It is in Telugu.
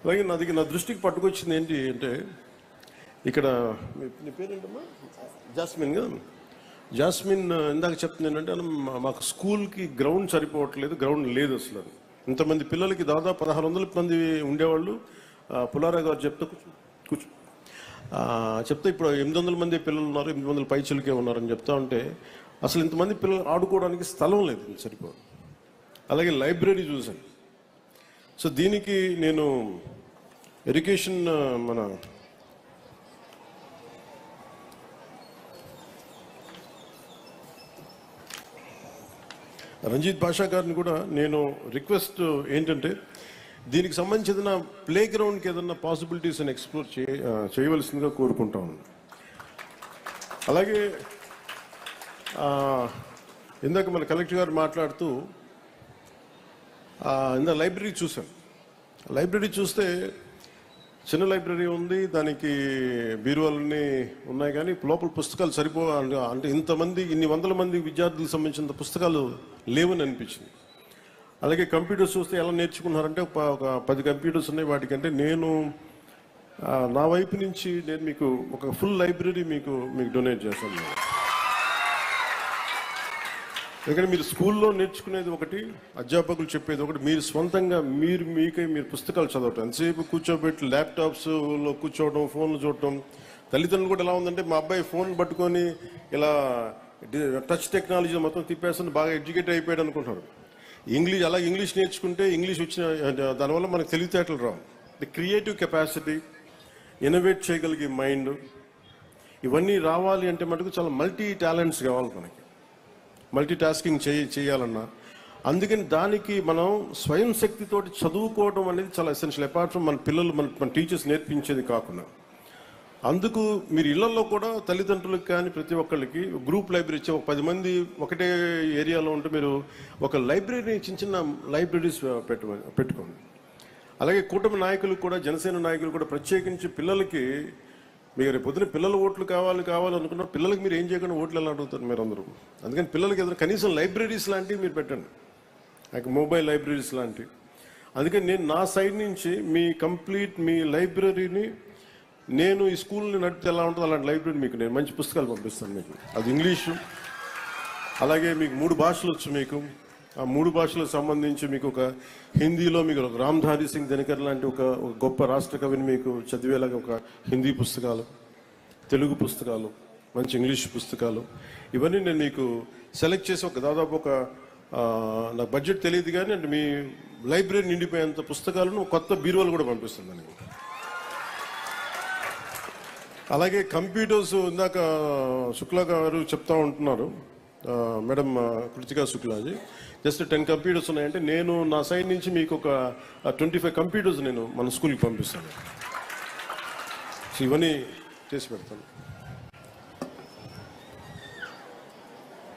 అలాగే నా దృష్టికి పట్టుకొచ్చింది ఏంటి అంటే, ఇక్కడ నీ పేరేంటమ్మా? జాస్మిన్ కదా. జాస్మిన్ ఇందాక చెప్తుంది ఏంటంటే, మాకు స్కూల్కి గ్రౌండ్ సరిపోవట్లేదు, గ్రౌండ్ లేదు అసలు. ఇంతమంది పిల్లలకి దాదాపు 1600 మంది ఉండేవాళ్ళు. పుల్లారావు గారు కూర్చో చెప్తే ఇప్పుడు 800 మంది పిల్లలు ఉన్నారు, 800 పైచిలకే ఉన్నారని చెప్తా ఉంటే, అసలు ఇంతమంది పిల్లలు ఆడుకోవడానికి స్థలం లేదు, సరిపోదు. అలాగే లైబ్రరీ చూశాను. సో దీనికి నేను ఎడ్యుకేషన్ మన రంజిత్ భాషా గారిని కూడా నేను రిక్వెస్ట్ ఏంటంటే, దీనికి సంబంధించిన ప్లే గ్రౌండ్కి ఏదన్నా పాసిబిలిటీస్ అని ఎక్స్ప్లోర్ చేయవలసిందిగా కోరుకుంటా ఉన్నాను. అలాగే ఇందాక మన కలెక్టర్ గారు మాట్లాడుతూ ఇందా లైబ్రరీ చూశాను. లైబ్రరీ చూస్తే చిన్న లైబ్రరీ ఉంది, దానికి బీరువాలన్నీ ఉన్నాయి, కానీ లోపల పుస్తకాలు అంటే ఇన్ని వందల మంది విద్యార్థులకు సంబంధించిన పుస్తకాలు లేవని అనిపించింది. అలాగే కంప్యూటర్స్ చూస్తే ఎలా నేర్చుకున్నారంటే, ఒక 10 కంప్యూటర్స్ ఉన్నాయి. వాటికంటే నేను నా వైపు నుంచి నేను మీకు ఒక ఫుల్ లైబ్రరీ మీకు డొనేట్ చేస్తాను. ఎందుకంటే మీరు స్కూల్లో నేర్చుకునేది ఒకటి, అధ్యాపకులు చెప్పేది ఒకటి, మీరు స్వంతంగా మీరు పుస్తకాలు చదవటం. ఎంతసేపు కూర్చోబెట్టి ల్యాప్టాప్స్లో కూర్చోవడం, ఫోన్లు చూడటం. తల్లిదండ్రులు కూడా ఎలా ఉందంటే, మా అబ్బాయి ఫోన్ పట్టుకొని ఇలా టచ్ టెక్నాలజీ మొత్తం తిప్పేస్తుంది, బాగా ఎడ్యుకేట్ అయిపోయాడు అనుకుంటారు. ఇంగ్లీష్ నేర్చుకుంటే ఇంగ్లీష్ వచ్చిన దానివల్ల మనకు తెలివితేటలు రావు. ది క్రియేటివ్ కెపాసిటీ, ఇన్నోవేట్ చేయగలిగే మైండ్, ఇవన్నీ రావాలి అంటే మటుకు చాలా మల్టీ టాలెంట్స్ కావాలి మనకి. మల్టీ టాస్కింగ్ చేయాలన్నా. అందుకని దానికి మనం స్వయం శక్తితోటి చదువుకోవడం అనేది చాలా ఎసెన్షియల్. అపార్ట్ ఫ్రమ్ మన పిల్లలు మన టీచర్స్ నేర్పించేది కాకుండా, అందుకు మీరు ఇళ్లలో కూడా తల్లిదండ్రులకు కానీ ప్రతి ఒక్కళ్ళకి గ్రూప్ లైబ్రరీ ఇచ్చే, ఒక 10 మంది ఒకటే ఏరియాలో ఉంటే మీరు ఒక లైబ్రరీని చిన్న లైబ్రరీస్ పెట్టుకోండి. అలాగే కూటమి నాయకులు కూడా, జనసేన నాయకులు కూడా ప్రత్యేకించి పిల్లలకి, మీరు రేపు పొద్దున పిల్లల ఓట్లు కావాలనుకున్న పిల్లలకి మీరు ఏం చేయకుండా ఓట్లు ఎలా అడుగుతారు మీరు అందరూ. అందుకని పిల్లలకి ఏదైనా కనీసం లైబ్రరీస్ లాంటివి మీరు పెట్టండి, లైక్ మొబైల్ లైబ్రరీస్ లాంటివి. అందుకని నేను నా సైడ్ నుంచి మీ లైబ్రరీని, నేను ఈ స్కూల్ని నడిపితే ఎలా ఉంటుందో అలాంటి లైబ్రరీ మీకు నేను మంచి పుస్తకాలు పంపిస్తాను మీకు. అది ఇంగ్లీషు, అలాగే మీకు 3 భాషలు వచ్చు. మీకు ఆ 3 భాషలకు సంబంధించి మీకు ఒక హిందీలో మీకు ఒక రామ్ధారి సింగ్ దినకర్ లాంటి ఒక గొప్ప రాష్ట్ర కవిని మీకు చదివేలాగా ఒక హిందీ పుస్తకాలు, తెలుగు పుస్తకాలు, మంచి ఇంగ్లీష్ పుస్తకాలు, ఇవన్నీ నేను మీకు సెలెక్ట్ చేసి దాదాపు నాకు బడ్జెట్ తెలియదు కానీ అంటే మీ లైబ్రరీ నిండిపోయేంత పుస్తకాలను కొత్త బీరువాలు కూడా పంపిస్తుంది. అలాగే కంప్యూటర్స్ ఇందాక శుక్లా గారు చెప్తా ఉంటున్నారు, madam Kritika Shuklaji, just 10 computers ఉన్నాయంటే నేను నా సైడ్ నుంచి మీకు ఒక 25 కంప్యూటర్స్ నేను మన స్కూల్కి పంపిస్తాను. ఇవన్నీ చేసి పెడతాను.